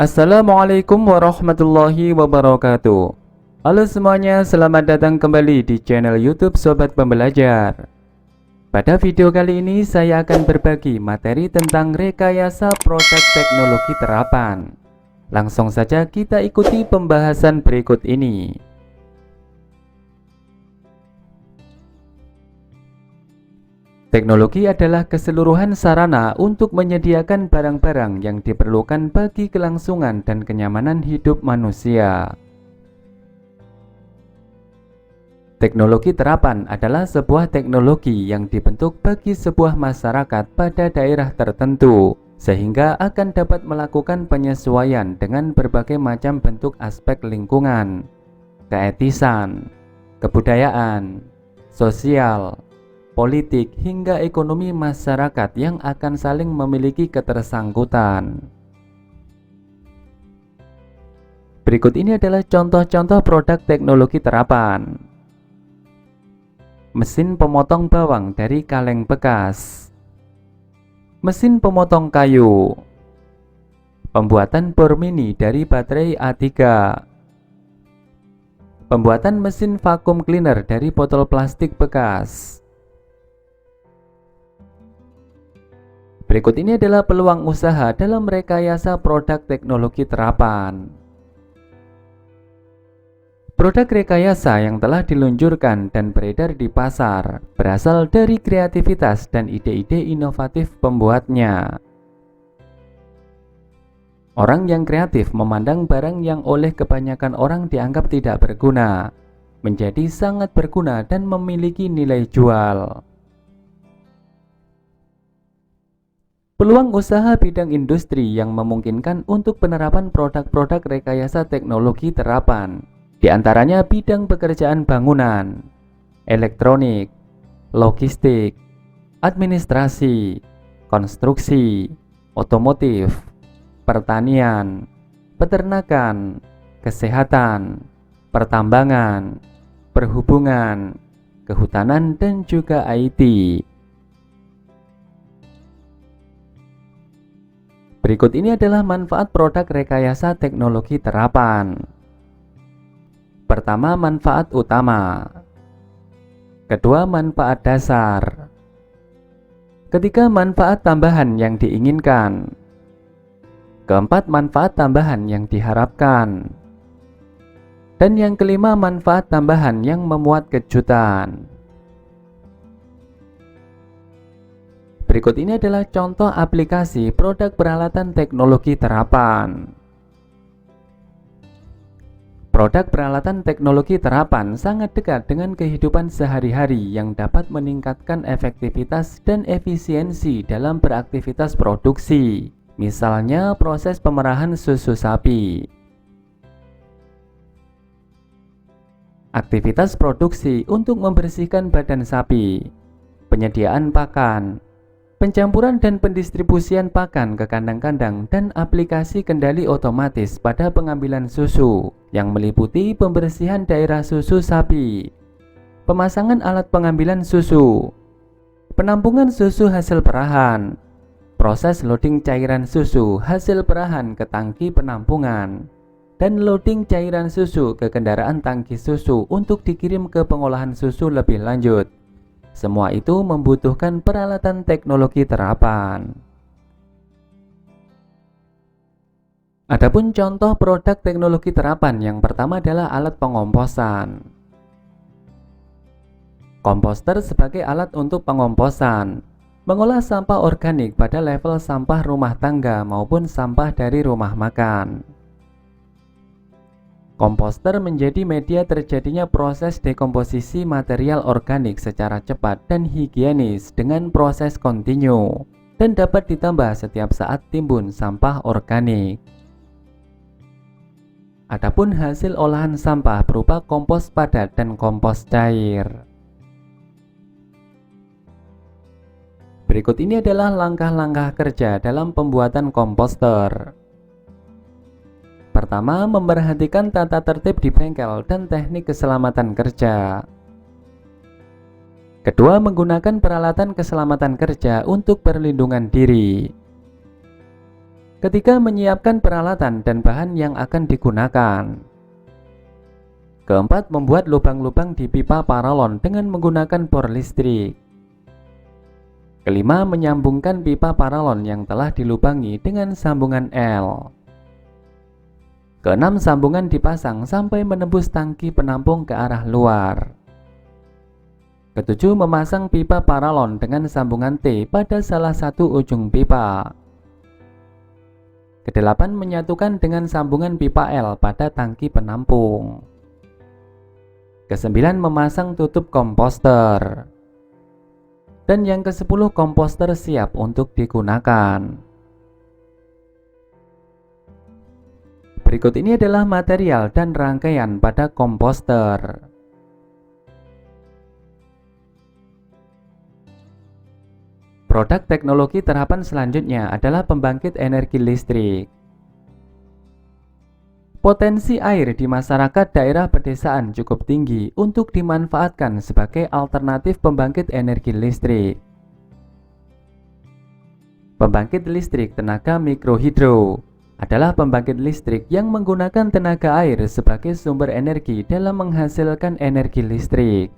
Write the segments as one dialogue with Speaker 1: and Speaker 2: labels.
Speaker 1: Assalamualaikum warahmatullahi wabarakatuh. Halo semuanya, selamat datang kembali di channel YouTube Sobat Pembelajar. Pada video kali ini saya akan berbagi materi tentang rekayasa produk teknologi terapan. Langsung saja kita ikuti pembahasan berikut ini. Teknologi adalah keseluruhan sarana untuk menyediakan barang-barang yang diperlukan bagi kelangsungan dan kenyamanan hidup manusia. Teknologi terapan adalah sebuah teknologi yang dibentuk bagi sebuah masyarakat pada daerah tertentu, sehingga akan dapat melakukan penyesuaian dengan berbagai macam bentuk aspek lingkungan, keetisan, kebudayaan, sosial, politik, hingga ekonomi masyarakat yang akan saling memiliki ketersangkutan. Berikut ini adalah contoh-contoh produk teknologi terapan. Mesin pemotong bawang dari kaleng bekas, mesin pemotong kayu, pembuatan bor mini dari baterai A3, pembuatan mesin vacuum cleaner dari botol plastik bekas. Berikut ini adalah peluang usaha dalam rekayasa produk teknologi terapan. Produk rekayasa yang telah diluncurkan dan beredar di pasar berasal dari kreativitas dan ide-ide inovatif pembuatnya. Orang yang kreatif memandang barang yang oleh kebanyakan orang dianggap tidak berguna, menjadi sangat berguna dan memiliki nilai jual. Peluang usaha bidang industri yang memungkinkan untuk penerapan produk-produk rekayasa teknologi terapan, di antaranya bidang pekerjaan bangunan, elektronik, logistik, administrasi, konstruksi, otomotif, pertanian, peternakan, kesehatan, pertambangan, perhubungan, kehutanan, dan juga IT. Berikut ini adalah manfaat produk rekayasa teknologi terapan. Pertama, manfaat utama. Kedua, manfaat dasar. Ketiga, manfaat tambahan yang diinginkan. Keempat, manfaat tambahan yang diharapkan. Dan yang kelima, manfaat tambahan yang memuat kejutan. Berikut ini adalah contoh aplikasi produk peralatan teknologi terapan. Produk peralatan teknologi terapan sangat dekat dengan kehidupan sehari-hari yang dapat meningkatkan efektivitas dan efisiensi dalam beraktivitas produksi. Misalnya proses pemerahan susu sapi. Aktivitas produksi untuk membersihkan badan sapi. Penyediaan pakan. Pencampuran dan pendistribusian pakan ke kandang-kandang dan aplikasi kendali otomatis pada pengambilan susu yang meliputi pembersihan daerah susu sapi, pemasangan alat pengambilan susu, penampungan susu hasil perahan, proses loading cairan susu hasil perahan ke tangki penampungan, dan loading cairan susu ke kendaraan tangki susu untuk dikirim ke pengolahan susu lebih lanjut. Semua itu membutuhkan peralatan teknologi terapan. Adapun contoh produk teknologi terapan yang pertama adalah alat pengomposan. Komposter sebagai alat untuk pengomposan, mengolah sampah organik pada level sampah rumah tangga maupun sampah dari rumah makan. Komposter menjadi media terjadinya proses dekomposisi material organik secara cepat dan higienis dengan proses kontinu dan dapat ditambah setiap saat timbun sampah organik. Adapun hasil olahan sampah berupa kompos padat dan kompos cair. Berikut ini adalah langkah-langkah kerja dalam pembuatan komposter. Pertama, memperhatikan tata tertib di bengkel dan teknik keselamatan kerja. Kedua, menggunakan peralatan keselamatan kerja untuk perlindungan diri. Ketiga, menyiapkan peralatan dan bahan yang akan digunakan. Keempat, membuat lubang-lubang di pipa paralon dengan menggunakan bor listrik. Kelima, menyambungkan pipa paralon yang telah dilubangi dengan sambungan L. Keenam, sambungan dipasang sampai menembus tangki penampung ke arah luar. Ketujuh, memasang pipa paralon dengan sambungan T pada salah satu ujung pipa. Kedelapan, menyatukan dengan sambungan pipa L pada tangki penampung. Kesembilan, memasang tutup komposter. Dan yang ke-10, komposter siap untuk digunakan. Berikut ini adalah material dan rangkaian pada komposter. Produk teknologi terapan selanjutnya adalah pembangkit energi listrik. Potensi air di masyarakat daerah pedesaan cukup tinggi untuk dimanfaatkan sebagai alternatif pembangkit energi listrik. Pembangkit listrik tenaga mikrohidro adalah pembangkit listrik yang menggunakan tenaga air sebagai sumber energi dalam menghasilkan energi listrik.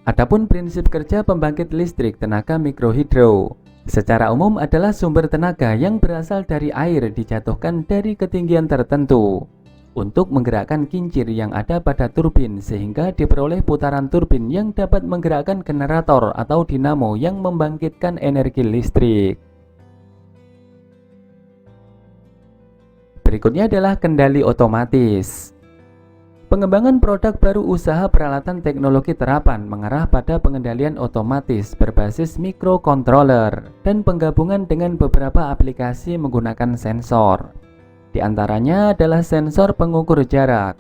Speaker 1: Adapun prinsip kerja pembangkit listrik tenaga mikrohidro secara umum adalah sumber tenaga yang berasal dari air dijatuhkan dari ketinggian tertentu untuk menggerakkan kincir yang ada pada turbin sehingga diperoleh putaran turbin yang dapat menggerakkan generator atau dinamo yang membangkitkan energi listrik. Berikutnya adalah kendali otomatis. Pengembangan produk baru usaha peralatan teknologi terapan mengarah pada pengendalian otomatis berbasis microcontroller dan penggabungan dengan beberapa aplikasi menggunakan sensor. Di antaranya adalah sensor pengukur jarak,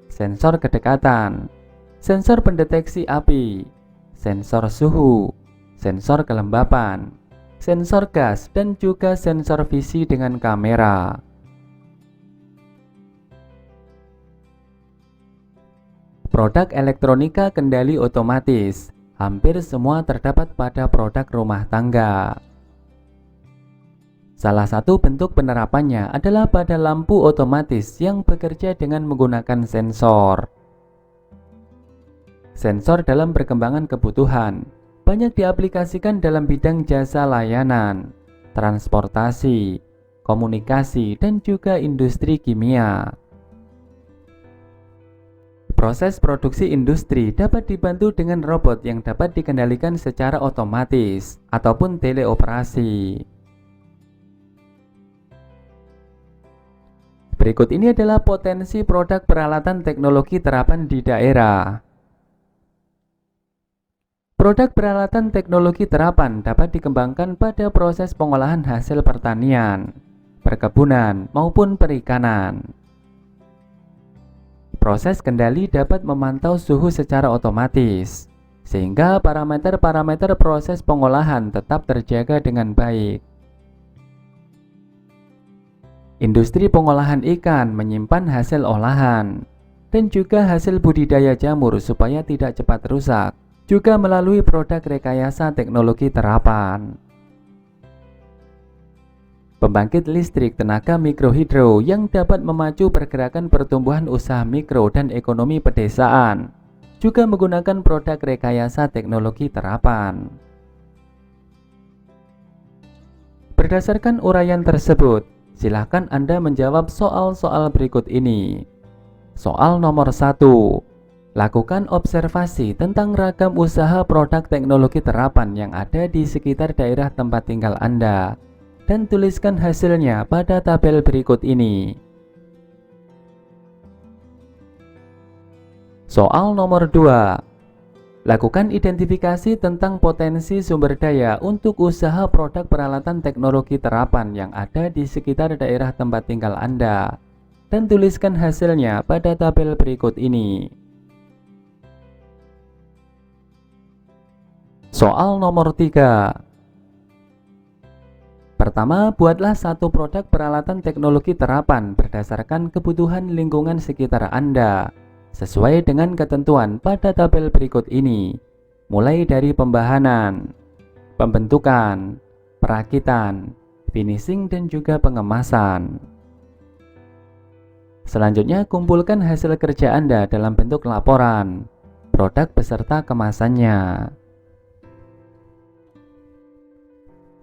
Speaker 1: sensor kedekatan, sensor pendeteksi api, sensor suhu, sensor kelembapan, sensor gas, dan juga sensor visi dengan kamera. Produk elektronika kendali otomatis hampir semua terdapat pada produk rumah tangga. Salah satu bentuk penerapannya adalah pada lampu otomatis yang bekerja dengan menggunakan sensor. Sensor dalam perkembangan kebutuhan banyak diaplikasikan dalam bidang jasa layanan, transportasi, komunikasi, dan juga industri kimia. Proses produksi industri dapat dibantu dengan robot yang dapat dikendalikan secara otomatis ataupun teleoperasi. Berikut ini adalah potensi produk peralatan teknologi terapan di daerah. Produk peralatan teknologi terapan dapat dikembangkan pada proses pengolahan hasil pertanian, perkebunan, maupun perikanan. Proses kendali dapat memantau suhu secara otomatis, sehingga parameter-parameter proses pengolahan tetap terjaga dengan baik. Industri pengolahan ikan menyimpan hasil olahan, dan juga hasil budidaya jamur supaya tidak cepat rusak, juga melalui produk rekayasa teknologi terapan. Pembangkit listrik tenaga mikrohidro yang dapat memacu pergerakan pertumbuhan usaha mikro dan ekonomi pedesaan juga menggunakan produk rekayasa teknologi terapan. Berdasarkan uraian tersebut, silakan Anda menjawab soal-soal berikut ini. Soal nomor 1. Lakukan observasi tentang ragam usaha produk teknologi terapan yang ada di sekitar daerah tempat tinggal Anda dan tuliskan hasilnya pada tabel berikut ini. Soal nomor 2. Lakukan identifikasi tentang potensi sumber daya untuk usaha produk peralatan teknologi terapan yang ada di sekitar daerah tempat tinggal Anda dan tuliskan hasilnya pada tabel berikut ini. Soal nomor 3. Pertama, buatlah satu produk peralatan teknologi terapan berdasarkan kebutuhan lingkungan sekitar Anda, sesuai dengan ketentuan pada tabel berikut ini, mulai dari pembahanan, pembentukan, perakitan, finishing, dan juga pengemasan. Selanjutnya, kumpulkan hasil kerja Anda dalam bentuk laporan, produk beserta kemasannya.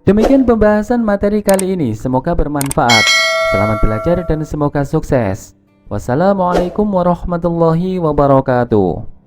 Speaker 1: Demikian pembahasan materi kali ini, semoga bermanfaat. Selamat belajar dan semoga sukses. Wassalamualaikum warahmatullahi wabarakatuh.